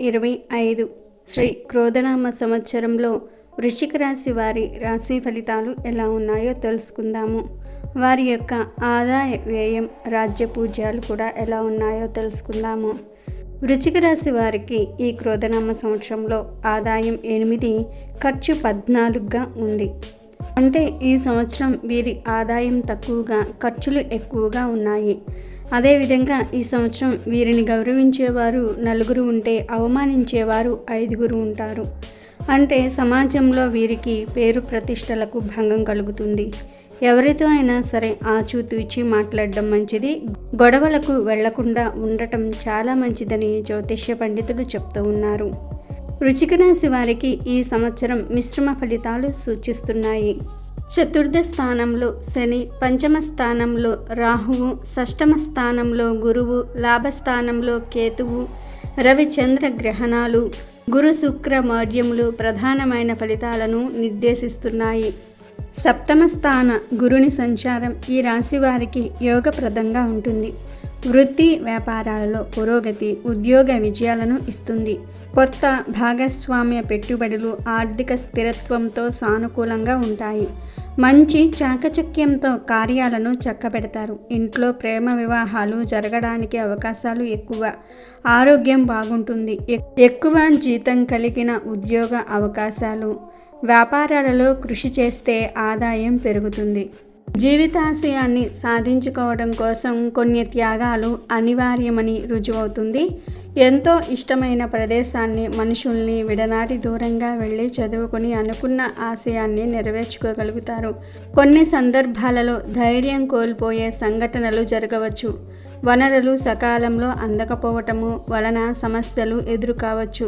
2025 శ్రీ క్రోధనామ సంవత్సరంలో వృశ్చిక రాశి వారి రాశి ఫలితాలు ఎలా ఉన్నాయో తెలుసుకుందాము. వారి యొక్క ఆదాయ వ్యయం రాజ్యపూజ్యాలు కూడా ఎలా ఉన్నాయో తెలుసుకుందాము. వృశ్చిక రాశి వారికి ఈ క్రోధనామ సంవత్సరంలో ఆదాయం 8, ఖర్చు 14గా ఉంది. అంటే ఈ సంవత్సరం వీరి ఆదాయం తక్కువగా, ఖర్చులు ఎక్కువగా ఉన్నాయి. అదేవిధంగా ఈ సంవత్సరం వీరిని గౌరవించేవారు 4 ఉంటే అవమానించేవారు 5 ఉంటారు. అంటే సమాజంలో వీరికి పేరు ప్రతిష్టలకు భంగం కలుగుతుంది. ఎవరితో అయినా సరే ఆచితూచి మాట్లాడడం మంచిది. గొడవలకు వెళ్లకుండా ఉండటం చాలా మంచిదని జ్యోతిష్య పండితులు చెప్తూ ఉన్నారు. వృశ్చిక రాశి వారికి ఈ సంవత్సరం మిశ్రమ ఫలితాలు సూచిస్తున్నాయి. చతుర్థ స్థానంలో శని, పంచమ స్థానంలో రాహువు, షష్టమ స్థానంలో గురువు, లాభస్థానంలో కేతువు, రవి చంద్ర గ్రహణాలు, గురు శుక్ర మౌఢ్యములు ప్రధానమైన ఫలితాలను నిర్దేశిస్తున్నాయి. సప్తమ స్థాన గురుని సంచారం ఈ రాశి వారికి యోగప్రదంగా ఉంటుంది. వృత్తి వ్యాపారాలలో పురోగతి, ఉద్యోగ విజయాలను ఇస్తుంది. కొత్త భాగస్వామ్య పెట్టుబడులు ఆర్థిక స్థిరత్వంతో సానుకూలంగా ఉంటాయి. మంచి చాకచక్యంతో కార్యాలను చక్కబెడతారు. ఇంట్లో ప్రేమ వివాహాలు జరగడానికి అవకాశాలు ఎక్కువ. ఆరోగ్యం బాగుంటుంది. ఎక్కువ జీతం కలిగిన ఉద్యోగ అవకాశాలు. వ్యాపారాలలో కృషి చేస్తే ఆదాయం పెరుగుతుంది. జీవితాశయాన్ని సాధించుకోవడం కోసం కొన్ని త్యాగాలు అనివార్యమని రుజువవుతుంది. ఎంతో ఇష్టమైన ప్రదేశాన్ని, మనుషుల్ని విడనాటి దూరంగా వెళ్ళి చదువుకుని అనుకున్న ఆశయాన్ని నెరవేర్చుకోగలుగుతారు. కొన్ని సందర్భాలలో ధైర్యం కోల్పోయే సంఘటనలు జరగవచ్చు. వనరులు సకాలంలో అందకపోవటము వలన సమస్యలు ఎదురు కావచ్చు.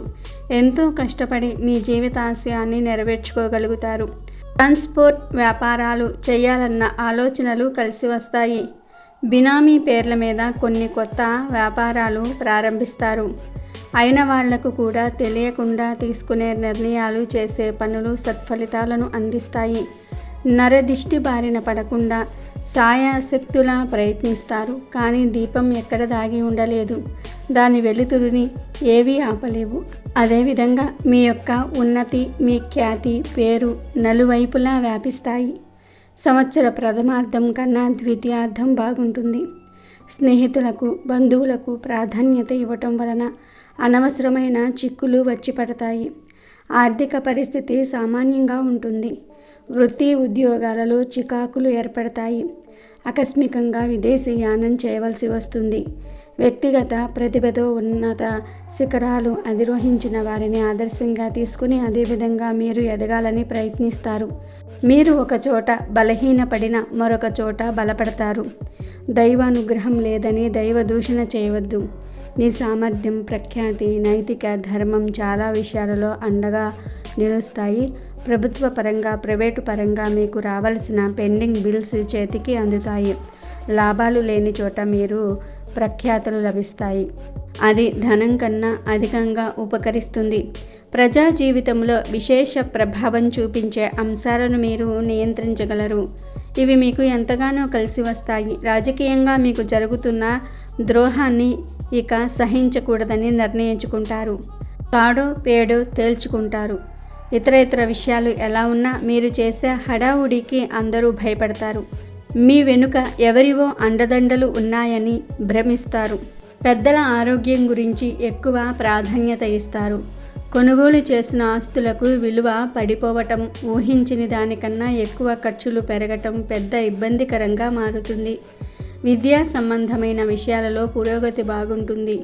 ఎంతో కష్టపడి మీ జీవితాశయాన్ని నెరవేర్చుకోగలుగుతారు. ట్రాన్స్పోర్ట్ వ్యాపారాలు చేయాలన్న ఆలోచనలు కలిసి వస్తాయి. బినామీ పేర్ల మీద కొన్ని కొత్త వ్యాపారాలు ప్రారంభిస్తారు. అయిన వాళ్లకు కూడా తెలియకుండా తీసుకునే నిర్ణయాలు, చేసే పనులు సత్ఫలితాలను అందిస్తాయి. నరదిష్టి బారిన పడకుండా సాయశక్తులా ప్రయత్నిస్తారు. కానీ దీపం ఎక్కడ దాగి ఉండలేదు. దాని వెలుతురుని ఏవీ ఆపలేవు. అదేవిధంగా మీ యొక్క ఉన్నతి, మీ ఖ్యాతి, పేరు నలువైపులా వ్యాపిస్తాయి. సంవత్సర ప్రథమార్థం కన్నా ద్వితీయార్థం బాగుంటుంది. స్నేహితులకు, బంధువులకు ప్రాధాన్యత ఇవ్వటం వలన అనవసరమైన చిక్కులు వచ్చి పడతాయి. ఆర్థిక పరిస్థితి సామాన్యంగా ఉంటుంది. వృత్తి ఉద్యోగాలలో చికాకులు ఏర్పడతాయి. ఆకస్మికంగా విదేశీయానం చేయవలసి వస్తుంది. వ్యక్తిగత ప్రతిభతో ఉన్నత శిఖరాలు అధిరోహించిన వారిని ఆదర్శంగా తీసుకుని అదేవిధంగా మీరు ఎదగాలని ప్రయత్నిస్తారు. మీరు ఒక చోట బలహీనపడిన మరొక చోట బలపడతారు. దైవానుగ్రహం లేదని దైవ దూషణ చేయవద్దు. మీ సామర్థ్యం, ప్రఖ్యాతి, నైతిక ధర్మం చాలా విషయాలలో అండగా నిలుస్తాయి. ప్రభుత్వ పరంగా, ప్రైవేటు పరంగా మీకు రావాల్సిన పెండింగ్ బిల్స్ చేతికి అందుతాయి. లాభాలు లేని చోట మీరు ప్రఖ్యాతులు లభిస్తాయి. అది ధనం కన్నా అధికంగా ఉపకరిస్తుంది. ప్రజా జీవితంలో విశేష ప్రభావం చూపించే అంశాలను మీరు నియంత్రించగలరు. ఇవి మీకు ఎంతగానో కలిసి వస్తాయి. రాజకీయంగా మీకు జరుగుతున్న ద్రోహాన్ని ఇక సహించకూడదని నిర్ణయించుకుంటారు. తాడో పేడో తేల్చుకుంటారు. ఇతర విషయాలు ఎలా ఉన్నా మీరు చేసే హడావుడికి అందరూ భయపడతారు. మీ వెనుక ఎవరివో అండదండలు ఉన్నాయని భ్రమిస్తారు. పెద్దల ఆరోగ్యం గురించి ఎక్కువ ప్రాధాన్యత ఇస్తారు. కొనుగోలు చేసిన ఆస్తులకు విలువ పడిపోవటం, ఊహించిన దానికన్నా ఎక్కువ ఖర్చులు పెరగటం పెద్ద ఇబ్బందికరంగా మారుతుంది. విద్యా సంబంధమైన విషయాలలో పురోగతి బాగుంటుంది.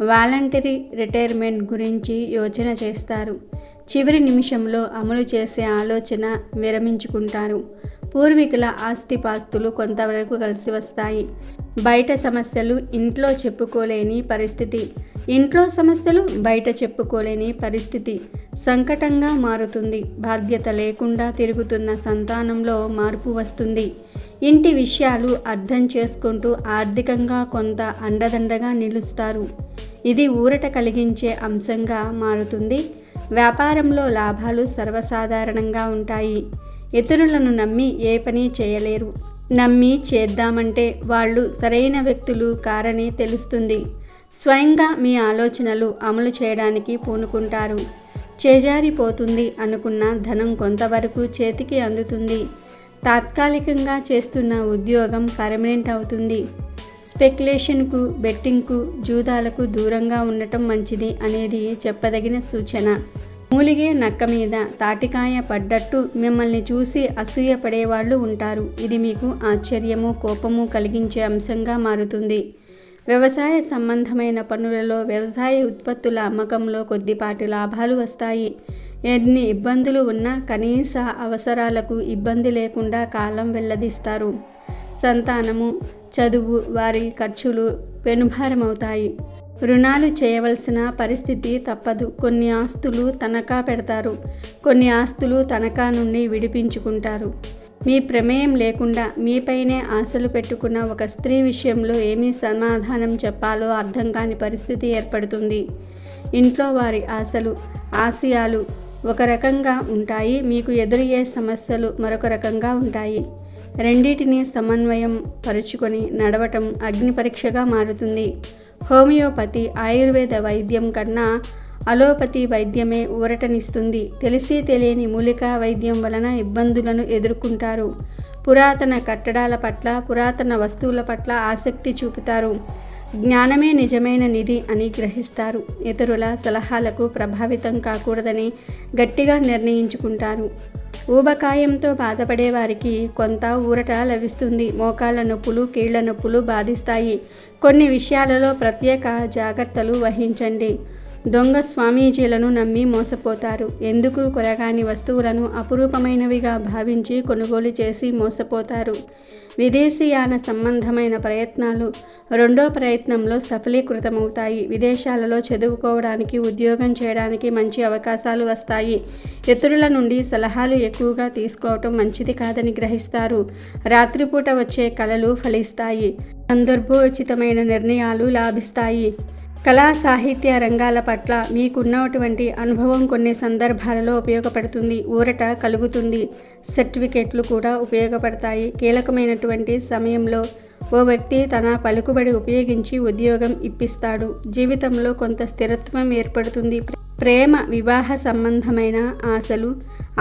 వాలంటరీ రిటైర్మెంట్ గురించి యోచన చేస్తారు. చివరి నిమిషంలో అమలు చేసే ఆలోచన విరమించుకుంటారు. పూర్వీకుల ఆస్తిపాస్తులు కొంతవరకు కలిసి వస్తాయి. బయట సమస్యలు ఇంట్లో చెప్పుకోలేని పరిస్థితి. ఇంట్లో సమస్యలు బయట చెప్పుకోలేని పరిస్థితి సంకటంగా మారుతుంది. బాధ్యత లేకుండా తిరుగుతున్న సంతానంలో మార్పు వస్తుంది. ఇంటి విషయాలు అర్థం చేసుకుంటూ ఆర్థికంగా కొంత అండదండగా నిలుస్తారు. ఇది ఊరట కలిగించే అంశంగా మారుతుంది. వ్యాపారంలో లాభాలు సర్వసాధారణంగా ఉంటాయి. ఇతరులను నమ్మి ఏ పని చేయలేరు. నమ్మి చేద్దామంటే వాళ్ళు సరైన వ్యక్తులు కారని తెలుస్తుంది. స్వయంగా మీ ఆలోచనలు అమలు చేయడానికి పూనుకుంటారు. చేజారిపోతుంది అనుకున్న ధనం కొంతవరకు చేతికి అందుతుంది. తాత్కాలికంగా చేస్తున్న ఉద్యోగం పర్మనెంట్ అవుతుంది. స్పెక్యులేషన్కు, బెట్టింగ్కు, జూదాలకు దూరంగా ఉండటం మంచిది అనేది చెప్పదగిన సూచన. మూలిగే నక్క మీద తాటికాయ పడ్డట్టు మిమ్మల్ని చూసి అసూయ పడేవాళ్ళు ఉంటారు. ఇది మీకు ఆశ్చర్యము, కోపము కలిగించే అంశంగా మారుతుంది. వ్యవసాయ సంబంధమైన పనులలో, వ్యవసాయ ఉత్పత్తుల అమ్మకంలో కొద్దిపాటి లాభాలు వస్తాయి. ఎన్ని ఇబ్బందులు ఉన్నా కనీస అవసరాలకు ఇబ్బంది లేకుండా కాలం వెల్లదీస్తారు. సంతానము, చదువు, వారి ఖర్చులు పెనుభారమవుతాయి. రుణాలు చేయవలసిన పరిస్థితి తప్పదు. కొన్ని ఆస్తులు తనఖా పెడతారు, కొన్ని ఆస్తులు తనఖా నుండి విడిపించుకుంటారు. మీ ప్రమేయం లేకుండా మీపైనే ఆశలు పెట్టుకున్న ఒక స్త్రీ విషయంలో ఏమీ సమాధానం చెప్పాలో అర్థం కాని పరిస్థితి ఏర్పడుతుంది. ఇంట్లో వారి ఆశలు, ఆశయాలు ఒక రకంగా ఉంటాయి, మీకు ఎదురయ్యే సమస్యలు మరొక రకంగా ఉంటాయి. రెండింటినీ సమన్వయం పరుచుకొని నడవటం అగ్ని పరీక్షగా మారుతుంది. హోమియోపతి, ఆయుర్వేద వైద్యం కన్నా అలోపతి వైద్యమే ఊరటనిస్తుంది. తెలిసి తెలియని మూలికా వైద్యం వలన ఇబ్బందులను ఎదుర్కొంటారు. పురాతన కట్టడాల పట్ల, పురాతన వస్తువుల పట్ల ఆసక్తి చూపుతారు. జ్ఞానమే నిజమైన నిధి అని గ్రహిస్తారు. ఇతరుల సలహాలకు ప్రభావితం కాకూడదని గట్టిగా నిర్ణయించుకుంటారు. ఊబకాయంతో బాధపడే వారికి కొంత ఊరట లభిస్తుంది. మోకాళ్ళ నొప్పులు, కీళ్ల నొప్పులు బాధిస్తాయి. కొన్ని విషయాలలో ప్రత్యేక జాగ్రత్తలు వహించండి. దొంగ స్వామీజీలను నమ్మి మోసపోతారు. ఎందుకు కొరగాని వస్తువులను అపురూపమైనవిగా భావించి కొనుగోలు చేసి మోసపోతారు. విదేశీయాన సంబంధమైన ప్రయత్నాలు రెండో ప్రయత్నంలో సఫలీకృతమవుతాయి. విదేశాలలో చదువుకోవడానికి, ఉద్యోగం చేయడానికి మంచి అవకాశాలు వస్తాయి. ఇతరుల నుండి సలహాలు ఎక్కువగా తీసుకోవటం మంచిది కాదని గ్రహిస్తారు. రాత్రిపూట వచ్చే కలలు ఫలిస్తాయి. సందర్భోచితమైన నిర్ణయాలు లాభిస్తాయి. కళా సాహిత్య రంగాల పట్ల మీకున్నటువంటి అనుభవం కొన్ని సందర్భాలలో ఉపయోగపడుతుంది. ఊరట కలుగుతుంది. సర్టిఫికెట్లు కూడా ఉపయోగపడతాయి. కీలకమైనటువంటి సమయంలో ఓ వ్యక్తి తన పలుకుబడి ఉపయోగించి ఉద్యోగం ఇప్పిస్తాడు. జీవితంలో కొంత స్థిరత్వం ఏర్పడుతుంది. ప్రేమ, వివాహ సంబంధమైన ఆశలు,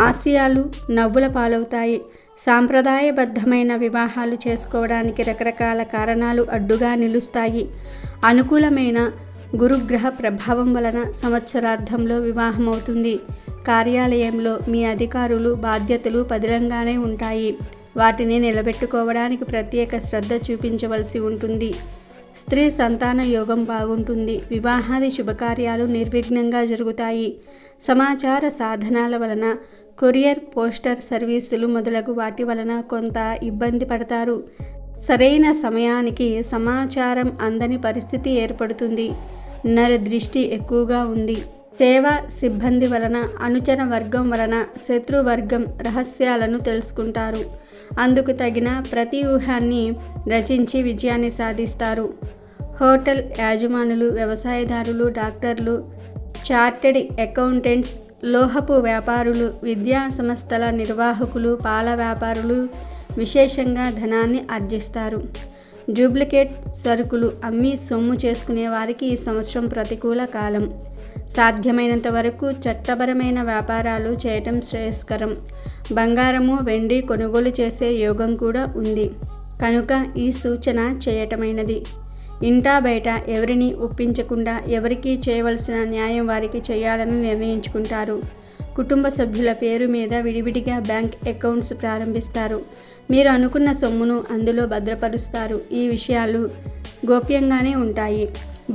ఆశయాలు నవ్వుల పాలవుతాయి. సాంప్రదాయబద్ధమైన వివాహాలు చేసుకోవడానికి రకరకాల కారణాలు అడ్డుగా నిలుస్తాయి. అనుకూలమైన గురుగ్రహ ప్రభావం వలన సంవత్సరార్థంలో వివాహమవుతుంది. కార్యాలయంలో మీ అధికారులు, బాధ్యతలు పదిలంగానే ఉంటాయి. వాటిని నిలబెట్టుకోవడానికి ప్రత్యేక శ్రద్ధ చూపించవలసి ఉంటుంది. స్త్రీ సంతాన యోగం బాగుంటుంది. వివాహాది శుభకార్యాలు నిర్విఘ్నంగా జరుగుతాయి. సమాచార సాధనాల వలన, కొరియర్, పోస్టర్ సర్వీసులు మొదలగు వాటి వలన కొంత ఇబ్బంది పడతారు. సరైన సమయానికి సమాచారం అందని పరిస్థితి ఏర్పడుతుంది. నరదృష్టి ఎక్కువగా ఉంది. సేవా సిబ్బంది వలన, అనుచర వర్గం వలన శత్రువర్గం రహస్యాలను తెలుసుకుంటారు. అందుకు తగిన ప్రతివ్యూహాన్ని రచించి విజయాన్ని సాధిస్తారు. హోటల్ యాజమానులు, వ్యవసాయదారులు, డాక్టర్లు, చార్టెడ్ అకౌంటెంట్స్, లోహపు వ్యాపారులు, విద్యా సంస్థల నిర్వాహకులు, పాల వ్యాపారులు విశేషంగా ధనాన్ని ఆర్జిస్తారు. డూప్లికేట్ సరుకులు అమ్మి సొమ్ము చేసుకునే వారికి ఈ సంవత్సరం ప్రతికూల కాలం. సాధ్యమైనంత వరకు చట్టపరమైన వ్యాపారాలు చేయటం శ్రేయస్కరం. బంగారము, వెండి కొనుగోలు చేసే యోగం కూడా ఉంది కనుక ఈ సూచన చేయటమైనది. ఇంటా బయట ఎవరిని ఒప్పించకుండా ఎవరికీ చేయవలసిన న్యాయం వారికి చేయాలని నిర్ణయించుకుంటారు. కుటుంబ సభ్యుల పేరు మీద విడివిడిగా బ్యాంక్ అకౌంట్స్ ప్రారంభిస్తారు. మీరు అనుకున్న సొమ్మును అందులో భద్రపరుస్తారు. ఈ విషయాలు గోప్యంగానే ఉంటాయి.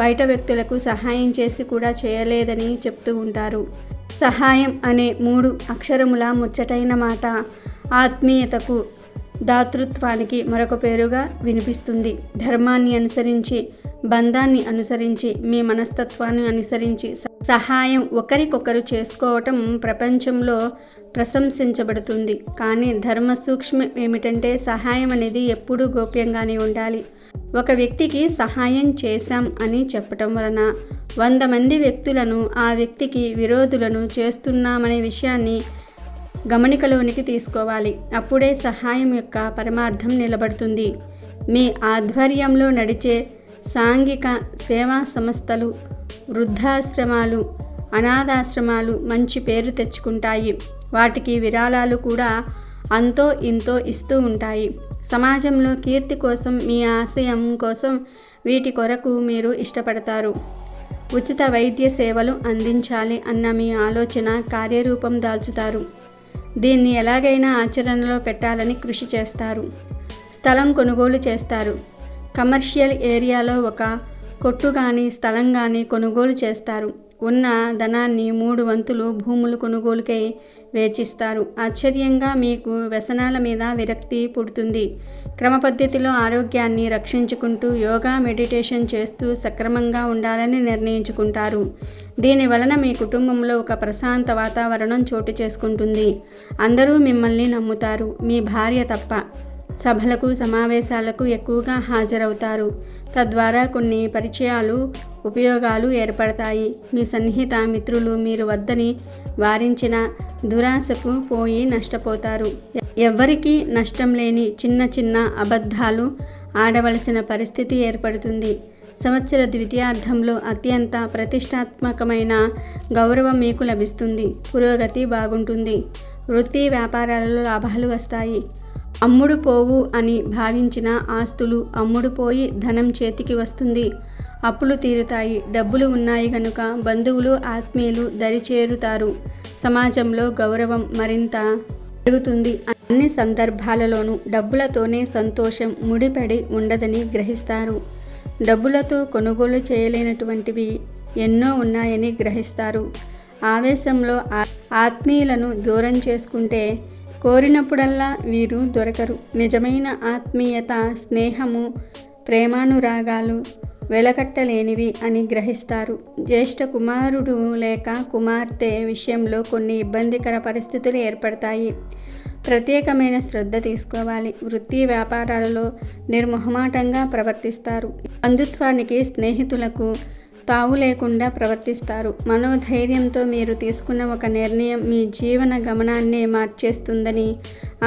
బయట వ్యక్తులకు సహాయం చేసి కూడా చేయలేదని చెప్తూ ఉంటారు. సహాయం అనే 3 అక్షరముల ముచ్చటైన మాట ఆత్మీయతకు, దాతృత్వానికి మరొక పేరుగా వినిపిస్తుంది. ధర్మాన్ని అనుసరించి, బంధాన్ని అనుసరించి, మీ మనస్తత్వాన్ని అనుసరించి సహాయం ఒకరికొకరు చేసుకోవటం ప్రపంచంలో ప్రశంసించబడుతుంది. కానీ ధర్మ సూక్ష్మం ఏమిటంటే సహాయం అనేది ఎప్పుడూ గోప్యంగానే ఉండాలి. ఒక వ్యక్తికి సహాయం చేశాం అని చెప్పటం వలన 100 మంది వ్యక్తులను, ఆ వ్యక్తికి విరోధులను చేస్తున్నామనే విషయాన్ని గమనికలోనికి తీసుకోవాలి. అప్పుడే సహాయం యొక్క పరమార్థం నిలబడుతుంది. మీ ఆధ్వర్యంలో నడిచే సాంఘిక సేవా సంస్థలు, వృద్ధాశ్రమాలు, అనాథాశ్రమాలు మంచి పేరు తెచ్చుకుంటాయి. వాటికి విరాళాలు కూడా అంతో ఇంతో ఇస్తూ ఉంటాయి. సమాజంలో కీర్తి కోసం, మీ ఆశయం కోసం వీటి కొరకు మీరు ఇష్టపడతారు. ఉచిత వైద్య సేవలు అందించాలి అన్న మీ ఆలోచన కార్యరూపం దాల్చుతారు. దీన్ని ఎలాగైనా ఆచరణలో పెట్టాలని కృషి చేస్తారు. స్థలం కొనుగోలు చేస్తారు. కమర్షియల్ ఏరియాలో ఒక కొట్టు కానీ స్థలం కానీ కొనుగోలు చేస్తారు. ఉన్న ధనాన్ని 3 వంతులు భూములు కొనుగోలుకై వేచిస్తారు. ఆశ్చర్యంగా మీకు వ్యసనాల మీద విరక్తి పుడుతుంది. క్రమపద్ధతిలో ఆరోగ్యాన్ని రక్షించుకుంటూ యోగా, మెడిటేషన్ చేస్తూ సక్రమంగా ఉండాలని నిర్ణయించుకుంటారు. దీని వలన మీ కుటుంబంలో ఒక ప్రశాంత వాతావరణం చోటు చేసుకుంటుంది. అందరూ మిమ్మల్ని నమ్ముతారు, మీ భార్య తప్ప. సభలకు, సమావేశాలకు ఎక్కువగా హాజరవుతారు. తద్వారా కొన్ని పరిచయాలు, ఉపయోగాలు ఏర్పడతాయి. మీ సన్నిహిత మిత్రులు మీరు వద్దని వారించిన దురాశకు పోయి నష్టపోతారు. ఎవ్వరికీ నష్టం లేని చిన్న చిన్న అబద్ధాలు ఆడవలసిన పరిస్థితి ఏర్పడుతుంది. సంవత్సర ద్వితీయార్థంలో అత్యంత ప్రతిష్టాత్మకమైన గౌరవం మీకు లభిస్తుంది. పురోగతి బాగుంటుంది. వృత్తి వ్యాపారాలలో లాభాలు వస్తాయి. అమ్ముడు పోవు అని భావించిన ఆస్తులు అమ్ముడుపోయి ధనం చేతికి వస్తుంది. అప్పులు తీరుతాయి. డబ్బులు ఉన్నాయి గనుక బంధువులు, ఆత్మీయులు దరిచేరుతారు. సమాజంలో గౌరవం మరింత పెరుగుతుంది. అన్ని సందర్భాలలోనూ డబ్బులతోనే సంతోషం ముడిపడి ఉండదని గ్రహిస్తారు. డబ్బులతో కొనుగోలు చేయలేనటువంటివి ఎన్నో ఉన్నాయని గ్రహిస్తారు. ఆవేశంలో ఆత్మీయులను దూరం చేసుకుంటే కోరినప్పుడల్లా వీరు దొరకరు. నిజమైన ఆత్మీయత, స్నేహము, ప్రేమానురాగాలు వెలకట్టలేనివి అని గ్రహిస్తారు. జ్యేష్ఠ కుమారుడు లేక కుమార్తె విషయంలో కొన్ని ఇబ్బందికర పరిస్థితులు ఏర్పడతాయి. ప్రత్యేకమైన శ్రద్ధ తీసుకోవాలి. వృత్తి వ్యాపారాలలో నిర్మొహమాటంగా ప్రవర్తిస్తారు. బంధుత్వానికి, స్నేహితులకు తావు లేకుండా ప్రవర్తిస్తారు. మనోధైర్యంతో మీరు తీసుకున్న ఒక నిర్ణయం మీ జీవన గమనాన్నే మార్చేస్తుందని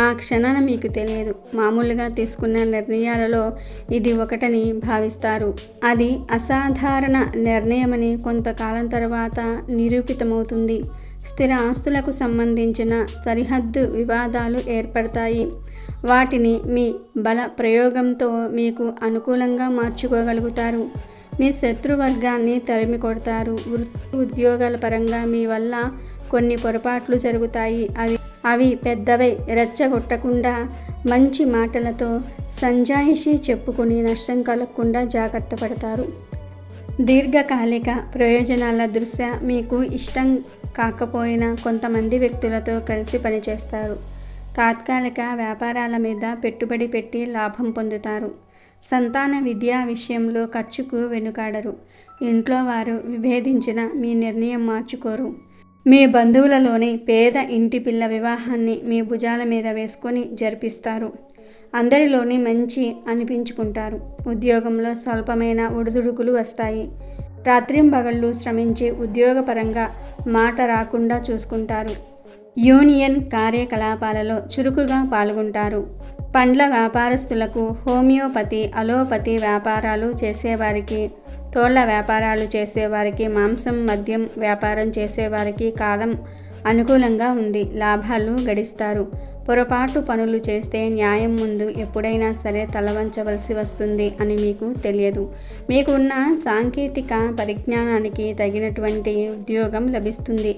ఆ క్షణాన మీకు తెలియదు. మామూలుగా తీసుకున్న నిర్ణయాలలో ఇది ఒకటని భావిస్తారు. అది అసాధారణ నిర్ణయమని కొంతకాలం తర్వాత నిరూపితమవుతుంది. స్థిర ఆస్తులకు సంబంధించిన సరిహద్దు వివాదాలు ఏర్పడతాయి. వాటిని మీ బల ప్రయోగంతో మీకు అనుకూలంగా మార్చుకోగలుగుతారు. మీ శత్రువర్గాన్ని తరిమి కొడతారు. వృత్తి, ఉద్యోగాల పరంగా మీ వల్ల కొన్ని పొరపాట్లు జరుగుతాయి. అవి పెద్దవై రెచ్చగొట్టకుండా మంచి మాటలతో సంజాయిషి చెప్పుకుని నష్టం కలగకుండా జాగ్రత్త పడతారు. దీర్ఘకాలిక ప్రయోజనాల దృష్ట్యా మీకు ఇష్టం కాకపోయినా కొంతమంది వ్యక్తులతో కలిసి పనిచేస్తారు. తాత్కాలిక వ్యాపారాల మీద పెట్టుబడి పెట్టి లాభం పొందుతారు. సంతాన విద్యా విషయంలో ఖర్చుకు వెనుకాడరు. ఇంట్లో వారు విభేదించిన మీ నిర్ణయం మార్చుకోరు. మీ బంధువులలోని పేద ఇంటి పిల్ల వివాహాన్ని మీ భుజాల మీద వేసుకొని జరిపిస్తారు. అందరిలోని మంచి అనిపించుకుంటారు. ఉద్యోగంలో స్వల్పమైన ఒడిదుడుకులు వస్తాయి. రాత్రింబగళ్ళు శ్రమించి ఉద్యోగపరంగా మాట రాకుండా చూసుకుంటారు. యూనియన్ కార్యకలాపాలలో చురుకుగా పాల్గొంటారు. పండ్ల వ్యాపారస్తులకు, హోమియోపతి, అలోపతి వ్యాపారాలు చేసేవారికి, తోళ్ల వ్యాపారాలు చేసేవారికి, మాంసం, మద్యం వ్యాపారం చేసేవారికి కాలం అనుకూలంగా ఉంది. లాభాలు గడిస్తారు. పొరపాటు పనులు చేస్తే న్యాయం ముందు ఎప్పుడైనా సరే తలవంచవలసి వస్తుంది అని మీకు తెలియదు. మీకున్న సాంకేతిక పరిజ్ఞానానికి తగినటువంటి ఉద్యోగం లభిస్తుంది.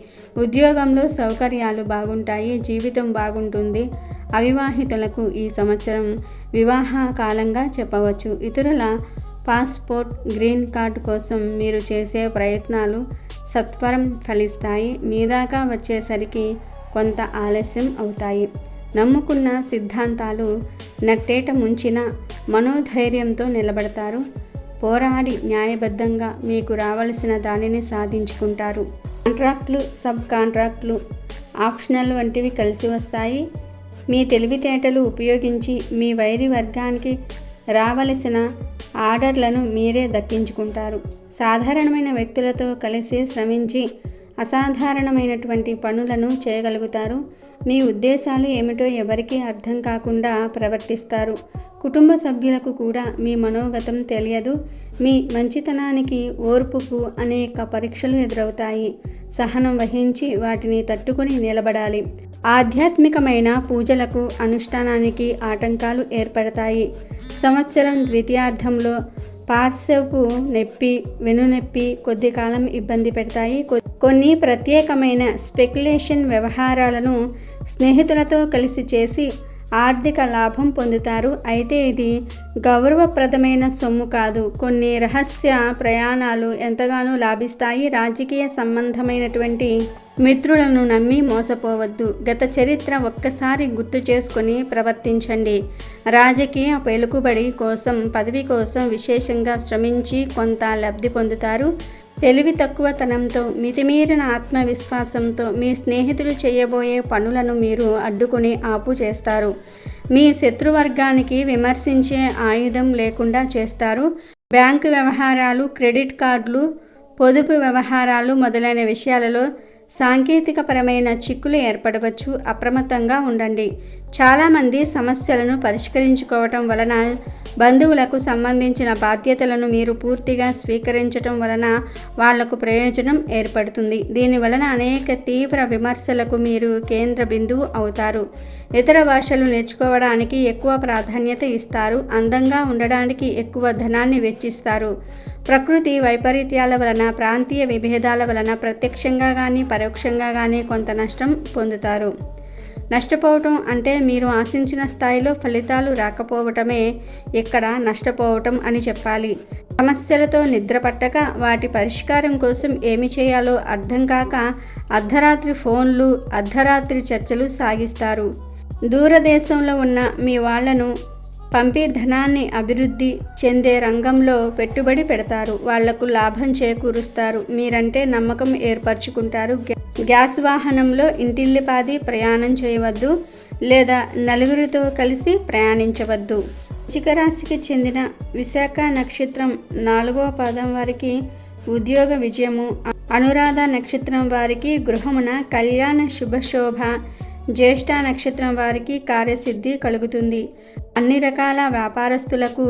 ఉద్యోగంలో సౌకర్యాలు బాగుంటాయి. జీవితం బాగుంటుంది. అవివాహితులకు ఈ సంవత్సరం వివాహ కాలంగా చెప్పవచ్చు. ఇతరుల పాస్పోర్ట్, గ్రీన్ కార్డు కోసం మీరు చేసే ప్రయత్నాలు సత్వరం ఫలిస్తాయి. మీ దాకా వచ్చేసరికి కొంత ఆలస్యం అవుతాయి. నమ్ముకున్న సిద్ధాంతాలు నట్టేట ముంచిన మనోధైర్యంతో నిలబడతారు. పోరాడి న్యాయబద్ధంగా మీకు రావలసిన దానిని సాధించుకుంటారు. కాంట్రాక్ట్లు, సబ్ కాంట్రాక్ట్లు, ఆప్షనల్ వంటివి కలిసి వస్తాయి. మీ తెలివితేటలు ఉపయోగించి మీ వైరి వర్గానికి రావలసిన ఆర్డర్లను మీరే దక్కించుకుంటారు. సాధారణమైన వ్యక్తులతో కలిసి శ్రమించి అసాధారణమైనటువంటి పనులను చేయగలుగుతారు. మీ ఉద్దేశాలు ఏమిటో ఎవరికీ అర్థం కాకుండా ప్రవర్తిస్తారు. కుటుంబ సభ్యులకు కూడా మీ మనోగతం తెలియదు. మీ మంచితనానికి, ఓర్పుకు అనేక పరీక్షలు ఎదురవుతాయి. సహనం వహించి వాటిని తట్టుకుని నిలబడాలి. ఆధ్యాత్మికమైన పూజలకు, అనుష్ఠానానికి ఆటంకాలు ఏర్పడతాయి. సంవత్సరం ద్వితీయార్థంలో పార్శ్వపు నొప్పి, వెన్నునొప్పి కొద్ది కాలం ఇబ్బంది పెడతాయి. కొన్ని ప్రత్యేకమైన స్పెక్యులేషన్ వ్యవహారాలను స్నేహితులతో కలిసి చేసి ఆర్థిక లాభం పొందుతారు. అయితే ఇది గౌరవప్రదమైన సొమ్ము కాదు. కొన్ని రహస్య ప్రయాణాలు ఎంతగానో లాభిస్తాయి. రాజకీయ సంబంధమైనటువంటి మిత్రులను నమ్మి మోసపోవద్దు. గత చరిత్ర ఒక్కసారి గుర్తు చేసుకొని ప్రవర్తించండి. రాజకీయ పలుకుబడి కోసం, పదవి కోసం విశేషంగా శ్రమించి కొంత లబ్ధి పొందుతారు. తెలివి తక్కువతనంతో, మితిమీరిన ఆత్మవిశ్వాసంతో మీ స్నేహితులు చేయబోయే పనులను మీరు అడ్డుకుని ఆపు చేస్తారు. మీ శత్రువర్గానికి విమర్శించే ఆయుధం లేకుండా చేస్తారు. బ్యాంకు వ్యవహారాలు, క్రెడిట్ కార్డులు, పొదుపు వ్యవహారాలు మొదలైన విషయాలలో సాంకేతికపరమైన చిక్కులు ఏర్పడవచ్చు. అప్రమత్తంగా ఉండండి. చాలామంది సమస్యలను పరిష్కరించుకోవటం వలన, బంధువులకు సంబంధించిన బాధ్యతలను మీరు పూర్తిగా స్వీకరించటం వలన వాళ్లకు ప్రయోజనం ఏర్పడుతుంది. దీనివలన అనేక తీవ్ర విమర్శలకు మీరు కేంద్ర బిందువు అవుతారు. ఇతర భాషలు నేర్చుకోవడానికి ఎక్కువ ప్రాధాన్యత ఇస్తారు. అందంగా ఉండడానికి ఎక్కువ ధనాన్ని వెచ్చిస్తారు. ప్రకృతి వైపరీత్యాల వలన, ప్రాంతీయ విభేదాల వలన ప్రత్యక్షంగా కానీ పరోక్షంగా కానీ కొంత నష్టం పొందుతారు. నష్టపోవటం అంటే మీరు ఆశించిన స్థాయిలో ఫలితాలు రాకపోవటమే ఇక్కడ నష్టపోవటం అని చెప్పాలి. సమస్యలతో నిద్రపట్టక, వాటి పరిష్కారం కోసం ఏమి చేయాలో అర్థం కాక అర్ధరాత్రి ఫోన్లు, అర్ధరాత్రి చర్చలు సాగిస్తారు. దూరదేశంలో ఉన్న మీ వాళ్లను పంపి ధనాన్ని అభివృద్ధి చెందే రంగంలో పెట్టుబడి పెడతారు. వాళ్లకు లాభం చేకూరుస్తారు. మీరంటే నమ్మకం ఏర్పరచుకుంటారు. గ్యాస్ వాహనంలో ఇంటిల్లిపాది ప్రయాణం చేయవద్దు, లేదా నలుగురితో కలిసి ప్రయాణించవద్దు. వృశ్చిక రాశికి చెందిన విశాఖ నక్షత్రం 4వ పాదం వారికి ఉద్యోగ విజయము, అనురాధ నక్షత్రం వారికి గృహమున కళ్యాణ శుభశోభ, జ్యేష్ఠ నక్షత్రం వారికి కార్యసిద్ధి కలుగుతుంది. అన్ని రకాల వ్యాపారస్తులకు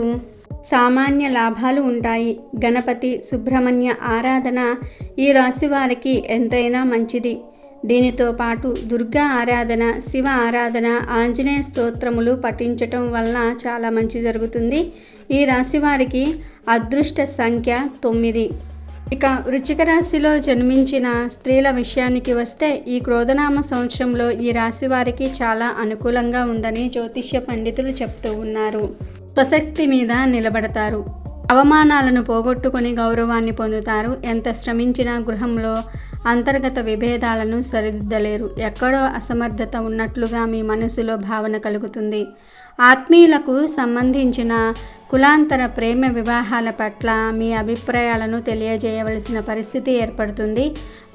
సామాన్య లాభాలు ఉంటాయి. గణపతి, సుబ్రహ్మణ్య ఆరాధన ఈ రాశి వారికి ఎంతైనా మంచిది. దీనితో పాటు దుర్గా ఆరాధన, శివ ఆరాధన, ఆంజనేయ స్తోత్రములు పఠించటం వలన చాలా మంచి జరుగుతుంది. ఈ రాశి వారికి అదృష్ట సంఖ్య 9. ఇక వృశ్చిక రాశిలో జన్మించిన స్త్రీల విషయానికి వస్తే, ఈ క్రోధనామ సంవత్సరంలో ఈ రాశి వారికి చాలా అనుకూలంగా ఉందని జ్యోతిష్య పండితులు చెప్తూ ఉన్నారు. స్వశక్తి మీద నిలబడతారు. అవమానాలను పోగొట్టుకొని గౌరవాన్ని పొందుతారు. ఎంత శ్రమించినా గృహంలో అంతర్గత విభేదాలను సరిదిద్దలేరు. ఎక్కడో అసమర్థత ఉన్నట్లుగా మీ మనసులో భావన కలుగుతుంది. ఆత్మీయులకు సంబంధించిన కులాంతర ప్రేమ వివాహాల పట్ల మీ అభిప్రాయాలను తెలియజేయవలసిన పరిస్థితి ఏర్పడుతుంది.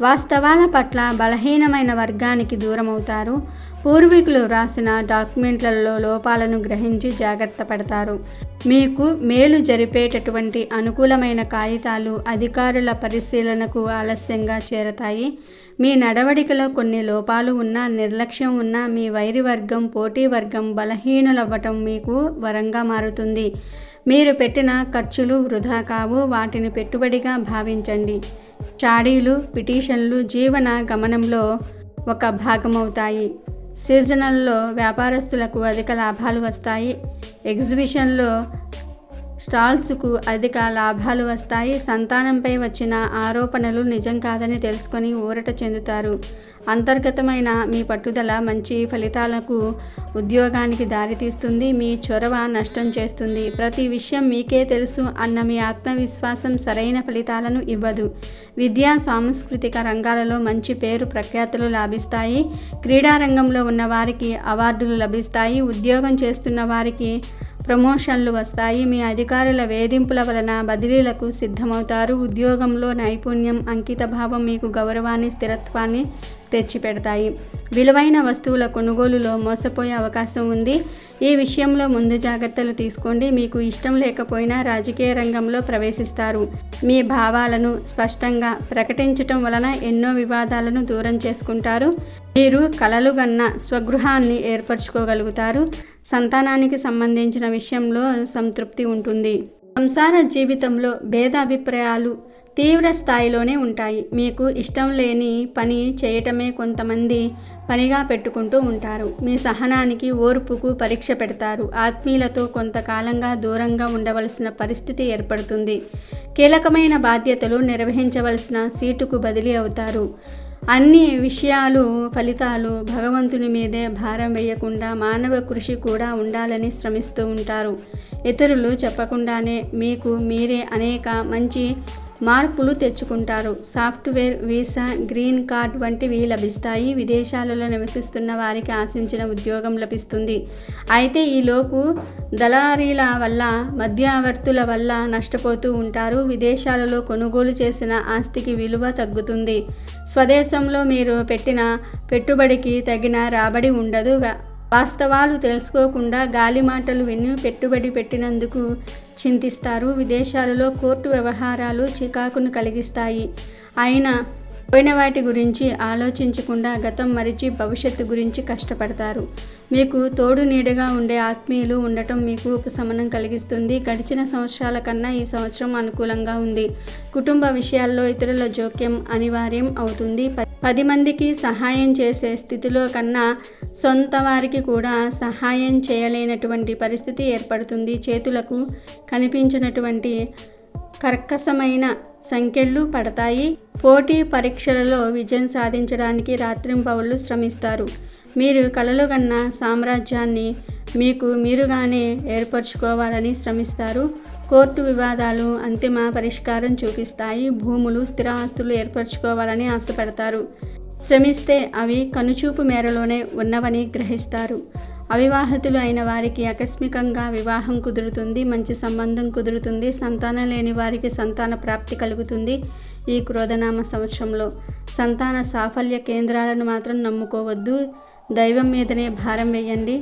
వాస్తవాల పట్ల బలహీనమైన వర్గానికి దూరమవుతారు. పూర్వీకులు వ్రాసిన డాక్యుమెంట్లలో లోపాలను గ్రహించి జాగ్రత్త పడతారు. మీకు మేలు జరిపేటటువంటి అనుకూలమైన కాగితాలు అధికారుల పరిశీలనకు ఆలస్యంగా చేరతాయి. మీ నడవడికలో కొన్ని లోపాలు ఉన్నా, నిర్లక్ష్యం ఉన్నా మీ వైరి వర్గం, పోటీ వర్గం బలహీనులవ్వటం మీకు వరంగా మారుతుంది. మీరు పెట్టిన ఖర్చులు వృధా కావు. వాటిని పెట్టుబడిగా భావించండి. చాడీలు, పిటిషన్లు జీవన గమనంలో ఒక భాగమవుతాయి. సీజనల్లో వ్యాపారస్తులకు అధిక లాభాలు వస్తాయి. ఎగ్జిబిషన్లో స్టాల్స్కు అధిక లాభాలు వస్తాయి. సంతానంపై వచ్చిన ఆరోపణలు నిజం కాదని తెలుసుకొని ఊరట చెందుతారు. అంతర్గతమైన మీ పట్టుదల మంచి ఫలితాలకు, ఉద్యోగానికి దారితీస్తుంది. మీ చొరవ నష్టం చేస్తుంది. ప్రతి విషయం మీకే తెలుసు అన్న మీ ఆత్మవిశ్వాసం సరైన ఫలితాలను ఇవ్వదు. విద్యా, సాంస్కృతిక రంగాలలో మంచి పేరు ప్రఖ్యాతులు లాభిస్తాయి. క్రీడా రంగంలో ఉన్న వారికి అవార్డులు లభిస్తాయి. ఉద్యోగం చేస్తున్న వారికి ప్రమోషన్లు వస్తాయి. మీ అధికారుల వేధింపుల వలన బదిలీలకు సిద్ధమవుతారు. ఉద్యోగంలో నైపుణ్యం, అంకితభావం మీకు గౌరవాన్ని, స్థిరత్వాన్ని తెచ్చిపెడతాయి. విలువైన వస్తువుల కొనుగోలులో మోసపోయే అవకాశం ఉంది. ఈ విషయంలో ముందు జాగ్రత్తలు తీసుకోండి. మీకు ఇష్టం లేకపోయినా రాజకీయ రంగంలో ప్రవేశిస్తారు. మీ భావాలను స్పష్టంగా ప్రకటించటం వలన ఎన్నో వివాదాలను దూరం చేసుకుంటారు. మీరు కలలుగన్న స్వగృహాన్ని ఏర్పరచుకోగలుగుతారు. సంతానానికి సంబంధించిన విషయంలో సంతృప్తి ఉంటుంది. సంసార జీవితంలో భేదాభిప్రాయాలు తీవ్ర స్థాయిలోనే ఉంటాయి. మీకు ఇష్టం లేని పని చేయటమే కొంతమంది పనిగా పెట్టుకుంటూ ఉంటారు. మీ సహనానికి ఓర్పుకు పరీక్ష పెడతారు. ఆత్మీయులతో కొంతకాలంగా దూరంగా ఉండవలసిన పరిస్థితి ఏర్పడుతుంది. కీలకమైన బాధ్యతలు నిర్వహించవలసిన సీటుకు బదిలీ అవుతారు. అన్ని విషయాలు ఫలితాలు భగవంతుని మీదే భారం వేయకుండా మానవ కృషి కూడా ఉండాలని శ్రమిస్తూ ఉంటారు. ఇతరులు చెప్పకుండానే మీకు మీరే అనేక మంచి మార్పులు తెచ్చుకుంటారు. సాఫ్ట్వేర్, వీసా, గ్రీన్ కార్డ్ వంటివి లభిస్తాయి. విదేశాలలో నివసిస్తున్న వారికి ఆశించిన ఉద్యోగం లభిస్తుంది. అయితే ఈలోపు దళారీల వల్ల, మధ్యవర్తుల వల్ల నష్టపోతూ ఉంటారు. విదేశాలలో కొనుగోలు చేసిన ఆస్తికి విలువ తగ్గుతుంది. స్వదేశంలో మీరు పెట్టిన పెట్టుబడికి తగిన రాబడి ఉండదు. వాస్తవాలు తెలుసుకోకుండా గాలి మాటలు విని పెట్టుబడి పెట్టినందుకు చింతిస్తారు. విదేశాలలో కోర్టు వ్యవహారాలు చికాకును కలిగిస్తాయి. అయినా పోయిన వాటి గురించి ఆలోచించకుండా గతం మరిచి భవిష్యత్తు గురించి కష్టపడతారు. మీకు తోడు నీడగా ఉండే ఆత్మీయులు ఉండటం మీకు ఉపశమనం కలిగిస్తుంది. గడిచిన సంవత్సరాల కన్నా ఈ సంవత్సరం అనుకూలంగా ఉంది. కుటుంబ విషయాల్లో ఇతరుల జోక్యం అనివార్యం అవుతుంది. 10 మందికి సహాయం చేసే స్థితిలో కన్నా సొంత వారికి కూడా సహాయం చేయలేనటువంటి పరిస్థితి ఏర్పడుతుంది. చేతులకు కనిపించినటువంటి కర్కశమైన సంఖ్యలు పడతాయి. పోటీ పరీక్షలలో విజయం సాధించడానికి రాత్రింబవళ్లు శ్రమిస్తారు. మీరు కలలుగన్న సామ్రాజ్యాన్ని మీకు మీరుగానే ఏర్పరచుకోవాలని శ్రమిస్తారు. కోర్టు వివాదాలు అంతిమ పరిష్కారం చూపిస్తాయి. భూములు, స్థిర ఆస్తులు ఏర్పరచుకోవాలని ఆశపడతారు. శ్రమిస్తే అవి కనుచూపు మేరలోనే ఉన్నవని గ్రహిస్తారు. అవివాహితులు అయిన వారికి ఆకస్మికంగా వివాహం కుదురుతుంది. మంచి సంబంధం కుదురుతుంది. సంతానం లేని వారికి సంతాన ప్రాప్తి కలుగుతుంది. ఈ క్రోధనామ సంవత్సరంలో సంతాన సాఫల్య కేంద్రాలను మాత్రం నమ్ముకోవద్దు. దైవం మీదనే భారం వేయండి.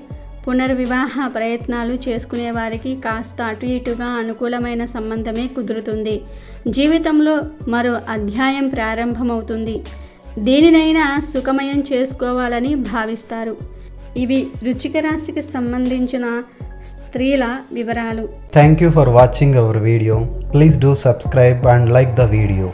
పునర్వివాహ ప్రయత్నాలు చేసుకునే వారికి కాస్త అటు ఇటుగా అనుకూలమైన సంబంధమే కుదురుతుంది. జీవితంలో మరో అధ్యాయం ప్రారంభమవుతుంది. దేనినైనా సుఖమయం చేసుకోవాలని భావిస్తారు. ఇవి వృశ్చిక రాశికి సంబంధించిన స్త్రీల వివరాలు. Thank you for watching our video. Please do subscribe and like the video.